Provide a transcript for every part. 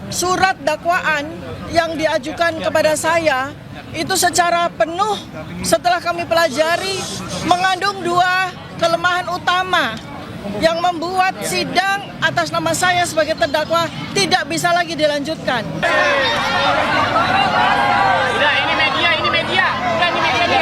surat dakwaan yang diajukan kepada saya itu secara penuh setelah kami pelajari mengandung dua kelemahan utama yang membuat sidang atas nama saya sebagai terdakwa tidak bisa lagi dilanjutkan. Udah, ini media. Udah, ini media.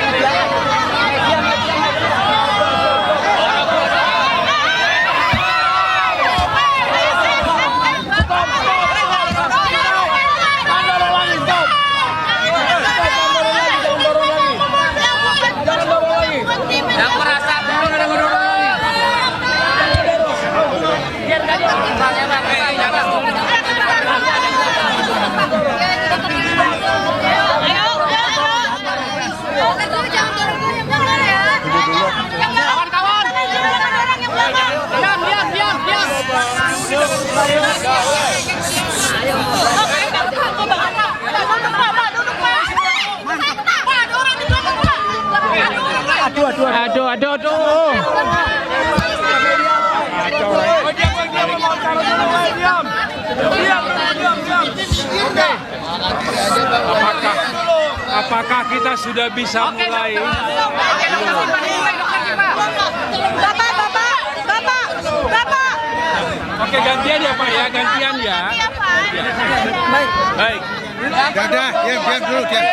Aduh. Apakah kita sudah bisa mulai? Bapak. Oke, gantian ya Pak ya, gantian ya. Baik. Dadah, diam dulu, diam.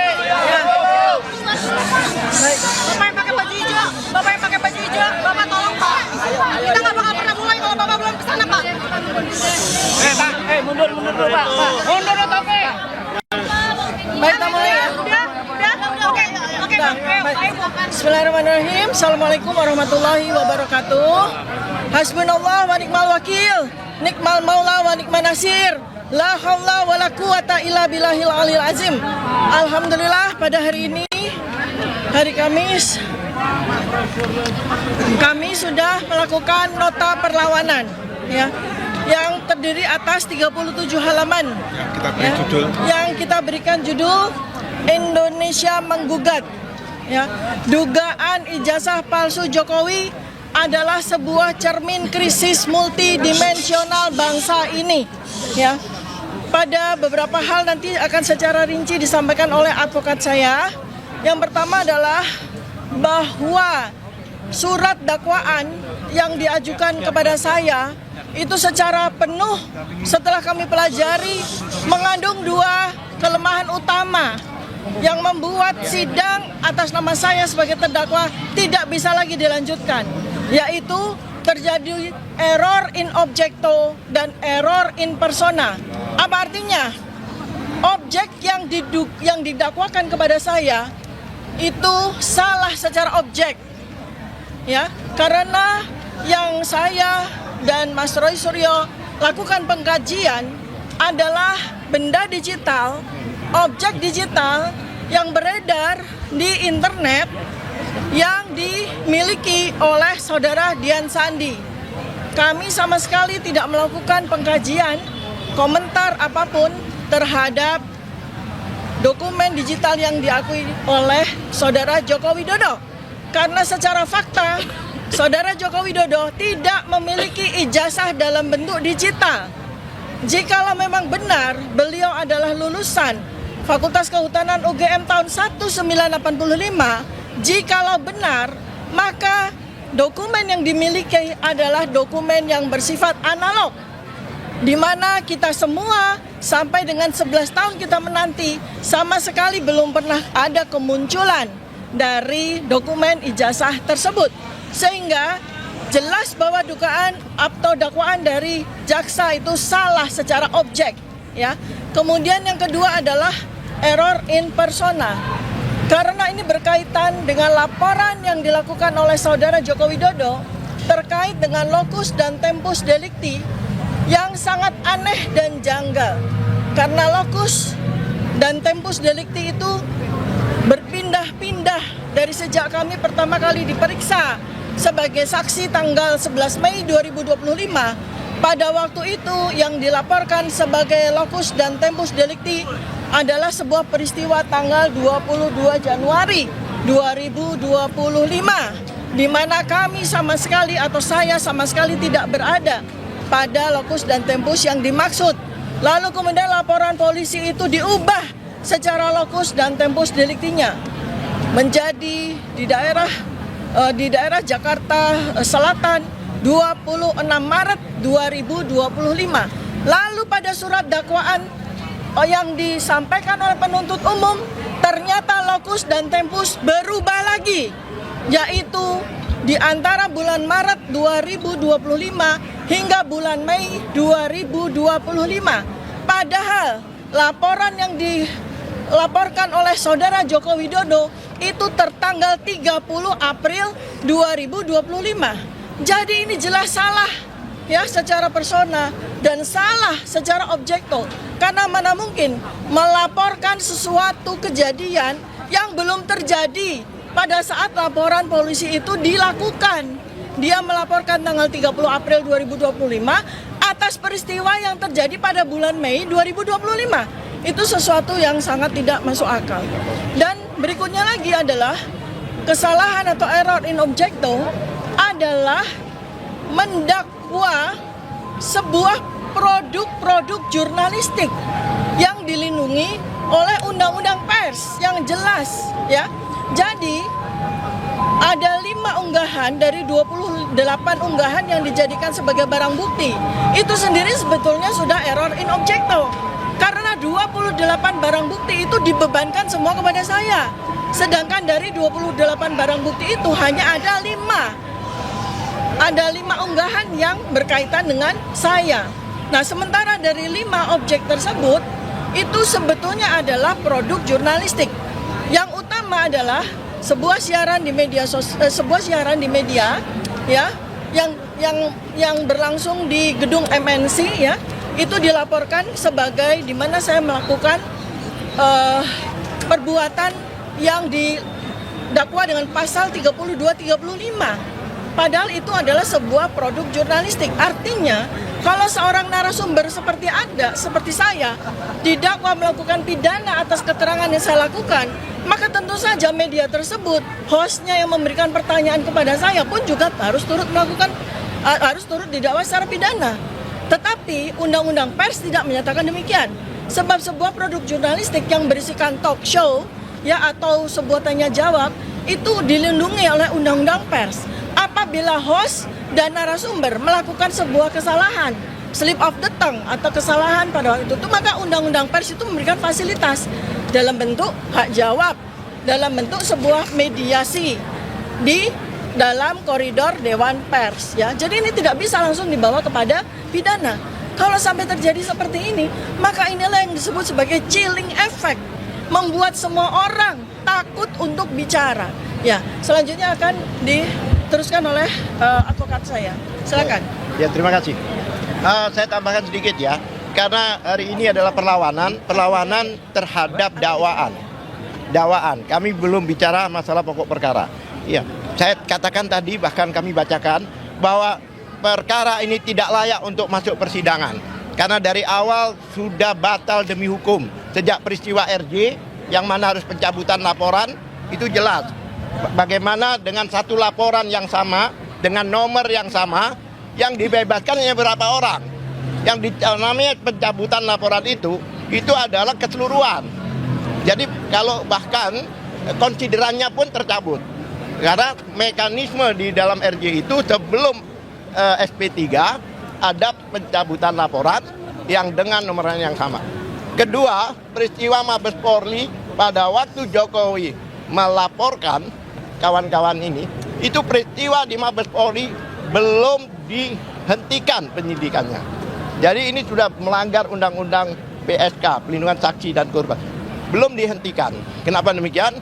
Bapak yang pakai baju hijau, Bapak tolong Pak. Kita nggak bakal pernah mulai kalau Bapak belum kesana Pak. Mundur dulu Pak. Mundur Taufik. Baik, kita mulai ya. Oke. Bismillahirrahmanirrahim. Assalamualaikum warahmatullahi wabarakatuh. Hasbunallah wa ni'mal wakil, nikmal maula wa ni'man nasir. La haula wa la quwata illa billahil aliyil azim. Alhamdulillah pada hari ini, hari Kamis, kami sudah melakukan nota perlawanan ya, yang terdiri atas 37 halaman yang kita berikan judul Indonesia Menggugat ya. Dugaan ijazah palsu Jokowi adalah sebuah cermin krisis multidimensional bangsa ini ya. Pada beberapa hal nanti akan secara rinci disampaikan oleh advokat saya. Yang pertama adalah bahwa surat dakwaan yang diajukan kepada saya itu secara penuh setelah kami pelajari mengandung dua kelemahan utama yang membuat sidang atas nama saya sebagai terdakwa tidak bisa lagi dilanjutkan, yaitu terjadi error in objecto dan error in persona. Apa artinya? Objek yang didakwakan kepada saya itu salah secara objek ya, karena yang saya dan Mas Roy Suryo lakukan pengkajian adalah benda digital, objek digital yang beredar di internet yang dimiliki oleh saudara Dian Sandi. Kami sama sekali tidak melakukan pengkajian, komentar apapun terhadap dokumen digital yang diakui oleh saudara Joko Widodo. Karena secara fakta, saudara Joko Widodo tidak memiliki ijazah dalam bentuk digital. Jikalau memang benar beliau adalah lulusan Fakultas Kehutanan UGM tahun 1985, jikalau benar, maka dokumen yang dimiliki adalah dokumen yang bersifat analog, di mana kita semua sampai dengan 11 tahun kita menanti sama sekali belum pernah ada kemunculan dari dokumen ijazah tersebut. Sehingga jelas bahwa dugaan atau dakwaan dari jaksa itu salah secara objek ya. Kemudian yang kedua adalah error in persona. Karena ini berkaitan dengan laporan yang dilakukan oleh saudara Joko Widodo terkait dengan locus dan tempus delicti yang sangat aneh dan janggal. Karena locus dan tempus delicti itu berpindah-pindah dari sejak kami pertama kali diperiksa sebagai saksi tanggal 11 Mei 2025. Pada waktu itu yang dilaporkan sebagai locus dan tempus delicti adalah sebuah peristiwa tanggal 22 Januari 2025, di mana kami sama sekali atau saya sama sekali tidak berada pada locus dan tempus yang dimaksud. Lalu kemudian laporan polisi itu diubah secara lokus dan tempus deliktinya menjadi di daerah Jakarta Selatan 26 Maret 2025. Lalu pada surat dakwaan yang disampaikan oleh penuntut umum ternyata lokus dan tempus berubah lagi, yaitu di antara bulan Maret 2025 hingga bulan Mei 2025. Padahal laporan yang dilaporkan oleh Saudara Joko Widodo itu tertanggal 30 April 2025. Jadi ini jelas salah ya secara persona dan salah secara objekto. Karena mana mungkin melaporkan sesuatu kejadian yang belum terjadi pada saat laporan polisi itu dilakukan. Dia melaporkan tanggal 30 April 2025 atas peristiwa yang terjadi pada bulan Mei 2025. Itu sesuatu yang sangat tidak masuk akal. Dan berikutnya lagi adalah kesalahan atau error in objecto adalah mendakwa sebuah produk-produk jurnalistik yang dilindungi oleh undang-undang pers yang jelas ya. Jadi ada 5 unggahan dari 28 unggahan yang dijadikan sebagai barang bukti. Itu sendiri sebetulnya sudah error in objecto. Karena 28 barang bukti itu dibebankan semua kepada saya. Sedangkan dari 28 barang bukti itu hanya ada 5. Ada 5 unggahan yang berkaitan dengan saya. Nah, sementara dari 5 objek tersebut itu sebetulnya adalah produk jurnalistik. Yang utama adalah sebuah siaran di media ya yang berlangsung di gedung MNC ya, itu dilaporkan sebagai di mana saya melakukan perbuatan yang didakwa dengan pasal 32-35. Padahal itu adalah sebuah produk jurnalistik. Artinya, kalau seorang narasumber seperti saya didakwa melakukan pidana atas keterangan yang saya lakukan, maka tentu saja media tersebut, hostnya yang memberikan pertanyaan kepada saya pun juga harus turut didakwa secara pidana. Tetapi Undang-Undang Pers tidak menyatakan demikian. Sebab sebuah produk jurnalistik yang berisikan talk show ya atau sebuah tanya jawab itu dilindungi oleh Undang-Undang Pers. Apabila host dan narasumber melakukan sebuah kesalahan, slip of the tongue atau kesalahan pada waktu itu, maka Undang-Undang Pers itu memberikan fasilitas dalam bentuk hak jawab, dalam bentuk sebuah mediasi di dalam koridor Dewan Pers ya. Jadi ini tidak bisa langsung dibawa kepada pidana. Kalau sampai terjadi seperti ini, maka inilah yang disebut sebagai chilling effect, membuat semua orang takut untuk bicara. Ya, selanjutnya akan diteruskan oleh advokat saya. Silakan. Ya, terima kasih. Saya tambahkan sedikit ya, karena hari ini adalah perlawanan terhadap dakwaan. Kami belum bicara masalah pokok perkara. Ya, saya katakan tadi, bahkan kami bacakan bahwa perkara ini tidak layak untuk masuk persidangan karena dari awal sudah batal demi hukum. Sejak peristiwa RJ yang mana harus pencabutan laporan itu jelas. Bagaimana dengan satu laporan yang sama dengan nomor yang sama yang dibebaskan hanya berapa orang. Yang namanya pencabutan laporan itu adalah keseluruhan. Jadi kalau bahkan konsiderannya pun tercabut. Karena mekanisme di dalam RJ itu sebelum SP3 ada pencabutan laporan yang dengan nomor yang sama. Kedua, peristiwa Mabes Polri pada waktu Jokowi melaporkan kawan-kawan ini, itu peristiwa di Mabes Polri belum dihentikan penyidikannya. Jadi ini sudah melanggar Undang-Undang PSK, Pelindungan Saksi dan Korban. Belum dihentikan. Kenapa demikian?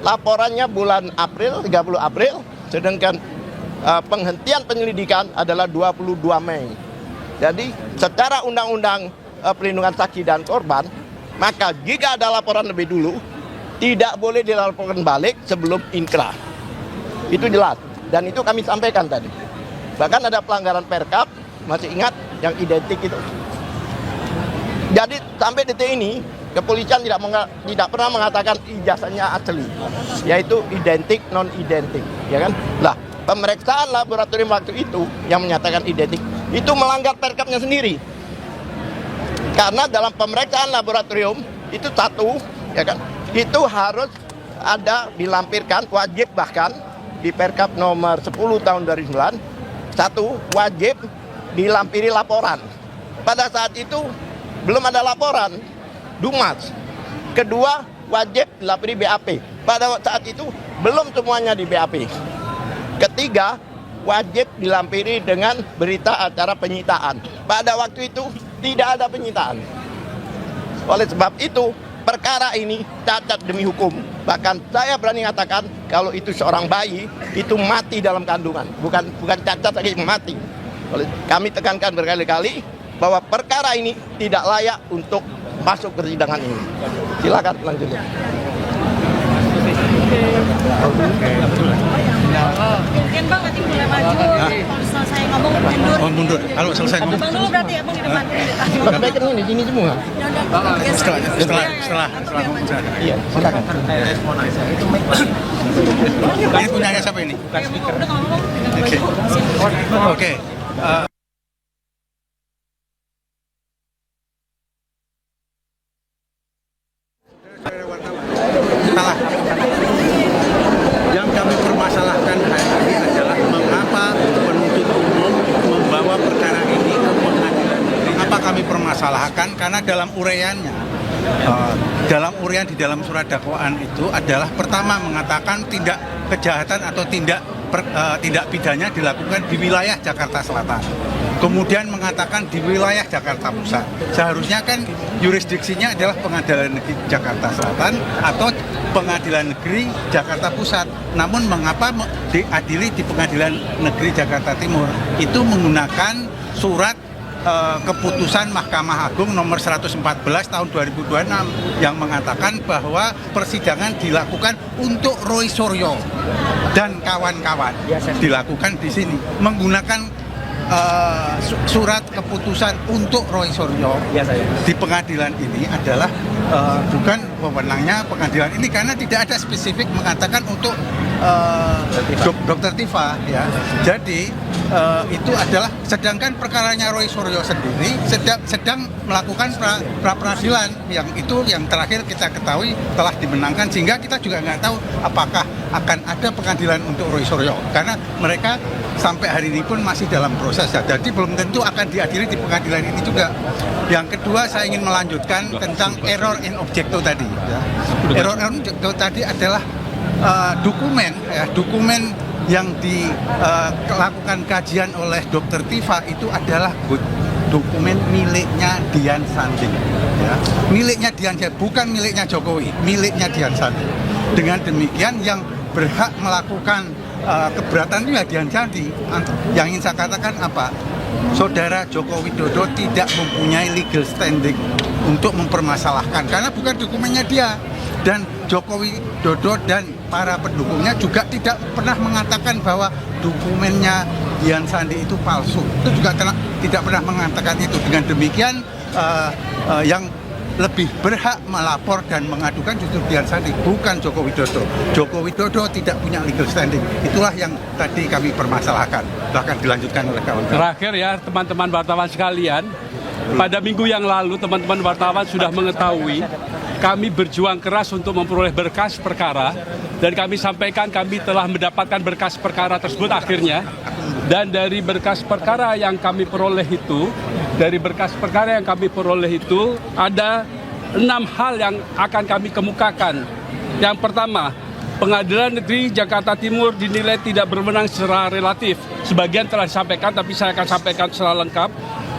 Laporannya bulan April, 30 April, sedangkan penghentian penyelidikan adalah 22 Mei. Jadi secara Undang-Undang Pelindungan Saksi dan Korban, maka jika ada laporan lebih dulu, tidak boleh dilaporkan balik sebelum inkrah. Itu jelas, dan itu kami sampaikan tadi. Bahkan ada pelanggaran Perkap, masih ingat yang identik itu. Jadi sampai detik ini kepolisian tidak pernah mengatakan ijazahnya asli, yaitu identik non identik, ya kan? Lah, pemeriksaan laboratorium waktu itu yang menyatakan identik itu melanggar Perkapnya sendiri. Karena dalam pemeriksaan laboratorium itu satu, ya kan, itu harus ada dilampirkan, wajib bahkan di Perkap nomor 10 tahun 2009, satu wajib dilampiri laporan. Pada saat itu belum ada laporan, Dumas. Kedua, wajib dilampiri BAP. Pada saat itu belum semuanya di BAP. Ketiga, wajib dilampiri dengan berita acara penyitaan. Pada waktu itu tidak ada penyitaan. Oleh sebab itu, perkara ini cacat demi hukum. Bahkan saya berani katakan kalau itu seorang bayi, itu mati dalam kandungan. Bukan cacat lagi, mati. Kami tekankan berkali-kali bahwa perkara ini tidak layak untuk masuk persidangan ini. Silakan lanjutkan. Mungkin Bang nanti mulai maju, kalau selesai ngomong mundur. Oh, mundur. Kalau selesai ngomong. Bang dulu berarti ya Bang di depan. Sampaikan ini di sini semua. Setelah ngomong. Iya, silakan. Ini punyanya siapa ini? Udah ngomong. Oke. Salah. Yang kami permasalahkan hari ini adalah mengapa penuntut umum membawa perkara ini ke pengadilan. Mengapa kami permasalahkan? Karena dalam uraiannya, dalam uraian di dalam surat dakwaan itu adalah pertama mengatakan tindak kejahatan atau tindak pidana dilakukan di wilayah Jakarta Selatan. Kemudian mengatakan di wilayah Jakarta Pusat. Seharusnya kan yurisdiksinya adalah Pengadilan Negeri Jakarta Selatan atau Pengadilan Negeri Jakarta Pusat. Namun mengapa diadili di Pengadilan Negeri Jakarta Timur? Itu menggunakan surat keputusan Mahkamah Agung nomor 114 tahun 2026 yang mengatakan bahwa persidangan dilakukan untuk Roy Suryo dan kawan-kawan. Dilakukan di sini menggunakan surat keputusan untuk Roy Suryo di pengadilan ini adalah bukan wewenangnya pengadilan ini karena tidak ada spesifik mengatakan untuk Dr. Tifa ya. Jadi itu adalah sedangkan perkaranya Roy Suryo sendiri sedang melakukan pra peradilan yang itu yang terakhir kita ketahui telah dimenangkan sehingga kita juga nggak tahu apakah akan ada pengadilan untuk Roy Suryo karena mereka sampai hari ini pun masih dalam proses ya. Jadi belum tentu akan diadili di pengadilan ini juga. Yang kedua saya ingin melanjutkan tentang error in objecto tadi ya. Error in objecto tadi adalah dokumen yang dilakukan kajian oleh Dr. Tifa itu adalah dokumen miliknya Dian Sandi ya. Miliknya Dian Sandi, bukan miliknya Jokowi, miliknya Dian Sandi. Dengan demikian yang berhak melakukan keberatan itu ya Dian Sandi. Yang ingin saya katakan apa? Saudara Joko Widodo tidak mempunyai legal standing untuk mempermasalahkan karena bukan dokumennya dia. Dan Joko Widodo dan para pendukungnya juga tidak pernah mengatakan bahwa dokumennya Dian Sandi itu palsu. Itu juga tidak pernah mengatakan itu. Dengan demikian yang lebih berhak melapor dan mengadukan justru Dian Sandi, bukan Joko Widodo. Joko Widodo tidak punya legal standing. Itulah yang tadi kami permasalahkan. Bahkan dilanjutkan oleh kawan-kawan. Terakhir ya teman-teman wartawan sekalian, pada minggu yang lalu teman-teman wartawan sudah mengetahui kami berjuang keras untuk memperoleh berkas perkara dan kami sampaikan kami telah mendapatkan berkas perkara tersebut akhirnya. Dan dari berkas perkara yang kami peroleh itu, ada 6 hal yang akan kami kemukakan. Yang pertama, Pengadilan Negeri Jakarta Timur dinilai tidak berwenang secara relatif. Sebagian telah disampaikan, tapi saya akan sampaikan secara lengkap.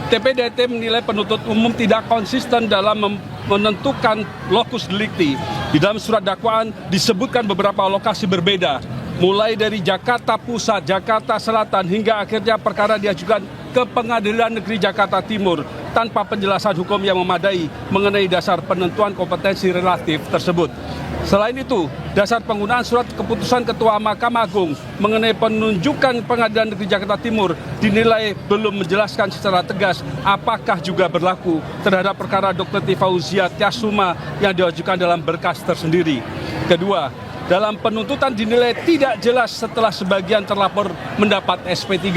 TPDT menilai penuntut umum tidak konsisten dalam menentukan lokus delikti. Di dalam surat dakwaan disebutkan beberapa lokasi berbeda, mulai dari Jakarta Pusat, Jakarta Selatan, hingga akhirnya perkara diajukan ke Pengadilan Negeri Jakarta Timur tanpa penjelasan hukum yang memadai mengenai dasar penentuan kompetensi relatif tersebut. Selain itu, dasar penggunaan surat keputusan Ketua Mahkamah Agung mengenai penunjukan Pengadilan Negeri Jakarta Timur dinilai belum menjelaskan secara tegas apakah juga berlaku terhadap perkara Dr. Tifa Uzia Tiasuma yang diajukan dalam berkas tersendiri. Kedua, dalam penuntutan dinilai tidak jelas setelah sebagian terlapor mendapat SP3.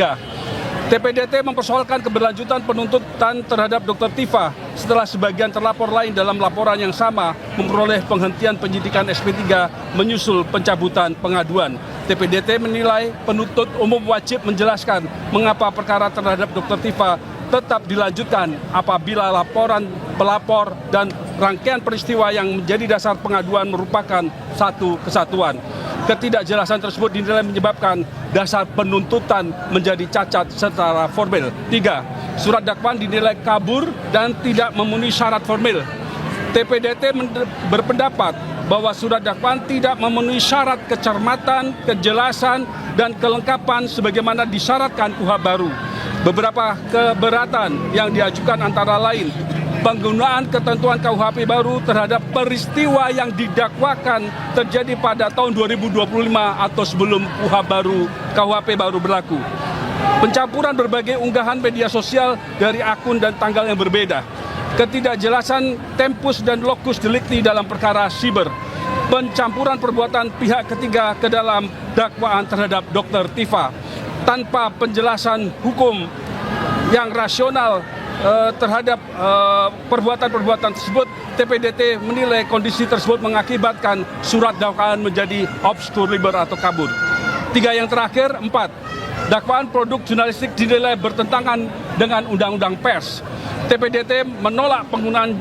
TPDT mempersoalkan keberlanjutan penuntutan terhadap Dr. Tifa setelah sebagian terlapor lain dalam laporan yang sama memperoleh penghentian penyidikan SP3 menyusul pencabutan pengaduan. TPDT menilai penuntut umum wajib menjelaskan mengapa perkara terhadap Dr. Tifa tetap dilanjutkan apabila laporan pelapor dan rangkaian peristiwa yang menjadi dasar pengaduan merupakan satu kesatuan. Ketidakjelasan tersebut dinilai menyebabkan dasar penuntutan menjadi cacat secara formil. 3. Surat dakwaan dinilai kabur dan tidak memenuhi syarat formil. TPDT berpendapat bahwa surat dakwaan tidak memenuhi syarat kecermatan, kejelasan, dan kelengkapan sebagaimana disyaratkan KUHP baru. Beberapa keberatan yang diajukan antara lain penggunaan ketentuan KUHP baru terhadap peristiwa yang didakwakan terjadi pada tahun 2025 atau sebelum KUHP baru berlaku. Pencampuran berbagai unggahan media sosial dari akun dan tanggal yang berbeda. Ketidakjelasan tempus dan lokus delikti dalam perkara siber. Pencampuran perbuatan pihak ketiga ke dalam dakwaan terhadap Dr. Tifa. Tanpa penjelasan hukum yang rasional terhadap perbuatan-perbuatan tersebut, TPDT menilai kondisi tersebut mengakibatkan surat dakwaan menjadi obskur liber atau kabur. 3 yang terakhir, 4. Dakwaan produk jurnalistik dinilai bertentangan dengan Undang-Undang Pers. TPDT menolak penggunaan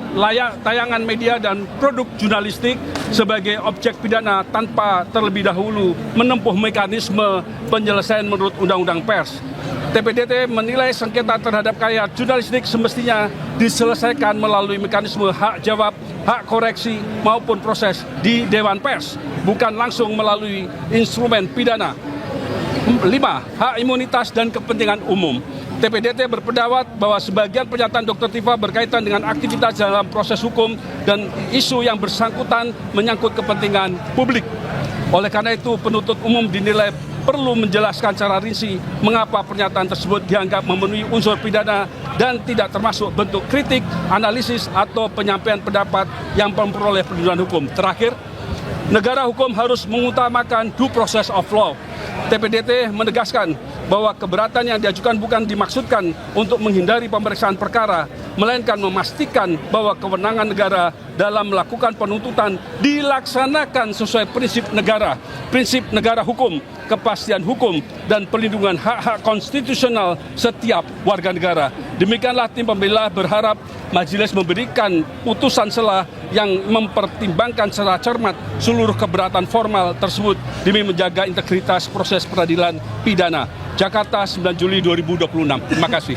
tayangan media dan produk jurnalistik sebagai objek pidana tanpa terlebih dahulu menempuh mekanisme penyelesaian menurut Undang-Undang Pers. TPDT menilai sengketa terhadap karya jurnalistik semestinya diselesaikan melalui mekanisme hak jawab, hak koreksi maupun proses di Dewan Pers, bukan langsung melalui instrumen pidana. 5. Hak imunitas dan kepentingan umum. TPDT berpendapat bahwa sebagian pernyataan Dr. Tifa berkaitan dengan aktivitas dalam proses hukum dan isu yang bersangkutan menyangkut kepentingan publik. Oleh karena itu, penuntut umum dinilai perlu menjelaskan secara rinci mengapa pernyataan tersebut dianggap memenuhi unsur pidana dan tidak termasuk bentuk kritik, analisis, atau penyampaian pendapat yang memperoleh perlindungan hukum. Terakhir, negara hukum harus mengutamakan due process of law. TPDT menegaskan bahwa keberatan yang diajukan bukan dimaksudkan untuk menghindari pemeriksaan perkara, melainkan memastikan bahwa kewenangan negara dalam melakukan penuntutan dilaksanakan sesuai prinsip negara hukum, kepastian hukum, dan perlindungan hak-hak konstitusional setiap warga negara. Demikianlah tim pembela berharap majelis memberikan putusan sela yang mempertimbangkan secara cermat seluruh keberatan formal tersebut demi menjaga integritas proses peradilan pidana. Jakarta, 9 Juli 2026. Terima kasih.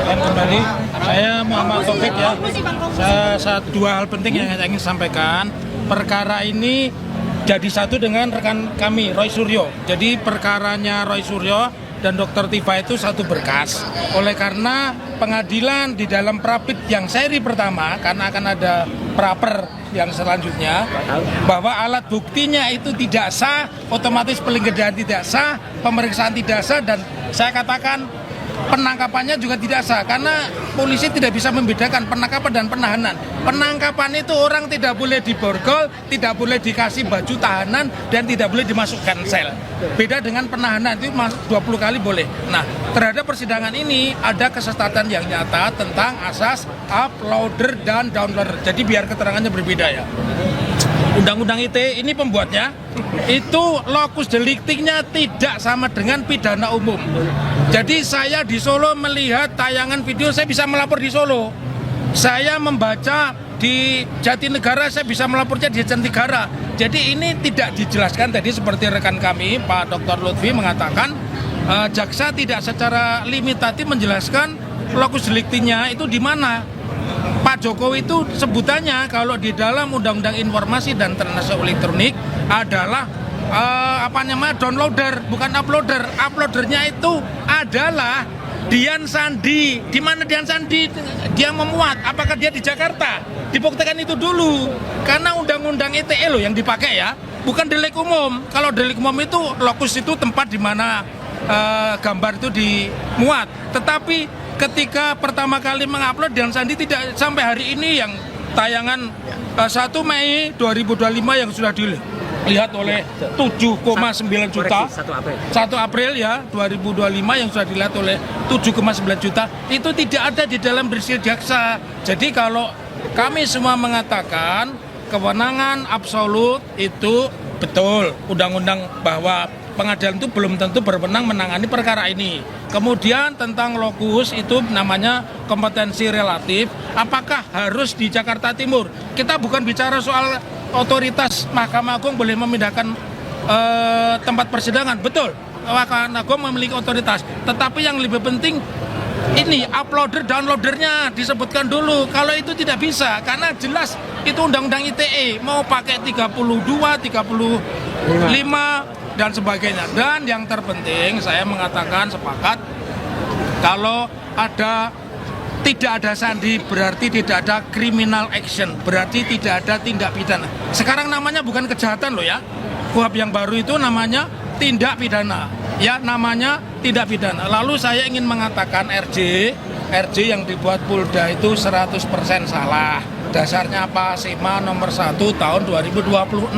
Kembali, saya Muhammad Taufik ya. Dua hal penting yang saya ingin sampaikan. Perkara ini jadi satu dengan rekan kami, Roy Suryo. Jadi perkaranya Roy Suryo dan Dr. Tifa itu satu berkas. Oleh karena pengadilan di dalam prapit yang seri pertama, karena akan ada praper yang selanjutnya, bahwa alat buktinya itu tidak sah, otomatis penggeledahan tidak sah, pemeriksaan tidak sah, dan saya katakan penangkapannya juga tidak sah karena polisi tidak bisa membedakan penangkapan dan penahanan. Penangkapan itu orang tidak boleh diborgol, tidak boleh dikasih baju tahanan, dan tidak boleh dimasukkan sel. Beda dengan penahanan, itu 20 kali boleh. Nah, terhadap persidangan ini ada kesesatan yang nyata tentang asas uploader dan downloader. Jadi biar keterangannya berbeda ya. Undang-Undang ITE ini pembuatnya itu lokus deliktinya tidak sama dengan pidana umum. Jadi saya di Solo melihat tayangan video, saya bisa melapor di Solo. Saya membaca di Jatinegara, saya bisa melapornya di Jatinegara. Jadi ini tidak dijelaskan tadi seperti rekan kami Pak Dr. Lutfi mengatakan jaksa tidak secara limitatif menjelaskan lokus deliktinya itu di mana. Pak Jokowi itu sebutannya kalau di dalam Undang-Undang Informasi dan Transaksi Elektronik adalah downloader, bukan uploader. Uploadernya itu adalah Dian Sandi. Di mana Dian Sandi dia memuat? Apakah dia di Jakarta? Dibuktikan itu dulu. Karena Undang-Undang ITE loh yang dipakai ya, bukan delik umum. Kalau delik umum itu lokus itu tempat di mana gambar itu dimuat. Tetapi ketika pertama kali mengupload Dian Sandi tidak sampai hari ini yang tayangan 1 Mei 2025 yang sudah dilihat oleh 7,9 juta. 1 April ya 2025 yang sudah dilihat oleh 7,9 juta itu tidak ada di dalam Dirsil Jaksa. Jadi kalau kami semua mengatakan kewenangan absolut itu betul, undang-undang bahwa pengadilan itu belum tentu berwenang menangani perkara ini. Kemudian tentang lokus itu namanya kompetensi relatif, apakah harus di Jakarta Timur? Kita bukan bicara soal otoritas Mahkamah Agung boleh memindahkan tempat persidangan, betul. Mahkamah Agung memiliki otoritas, tetapi yang lebih penting ini uploader downloadernya disebutkan dulu. Kalau itu tidak bisa, karena jelas itu undang-undang ITE mau pakai 32, 35 dan sebagainya. Dan yang terpenting saya mengatakan sepakat kalau tidak ada sandi berarti tidak ada criminal action, berarti tidak ada tindak pidana. Sekarang namanya bukan kejahatan loh ya. KUHP yang baru itu namanya tindak pidana. Ya, namanya tindak pidana. Lalu saya ingin mengatakan RJ yang dibuat Polda itu 100% salah. Dasarnya apa? SEMA nomor 1 tahun 2026.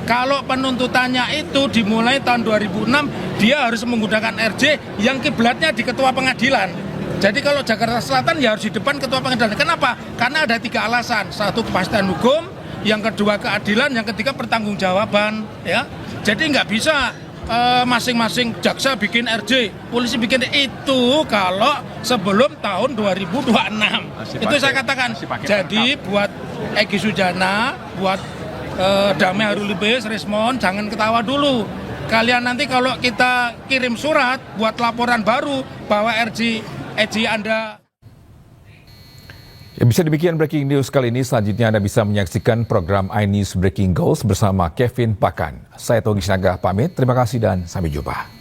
Kalau penuntutannya itu dimulai tahun 2006, dia harus menggunakan RJ yang kiblatnya di ketua pengadilan. Jadi kalau Jakarta Selatan ya harus di depan ketua pengadilan. Kenapa? Karena ada 3 alasan. 1 kepastian hukum, yang kedua keadilan, yang ketiga pertanggungjawaban. Ya, jadi nggak bisa masing-masing jaksa bikin RJ, polisi bikin itu kalau sebelum tahun 2026. Itu saya katakan. Jadi buat Egy Sujana, buat Damai Harulibes, Rismon, jangan ketawa dulu. Kalian nanti kalau kita kirim surat buat laporan baru bahwa RJ Anda. Ya, bisa demikian breaking news kali ini. Selanjutnya Anda bisa menyaksikan program iNews Breaking Goals bersama Kevin Pakan. Saya Togi Sinaga pamit. Terima kasih dan sampai jumpa.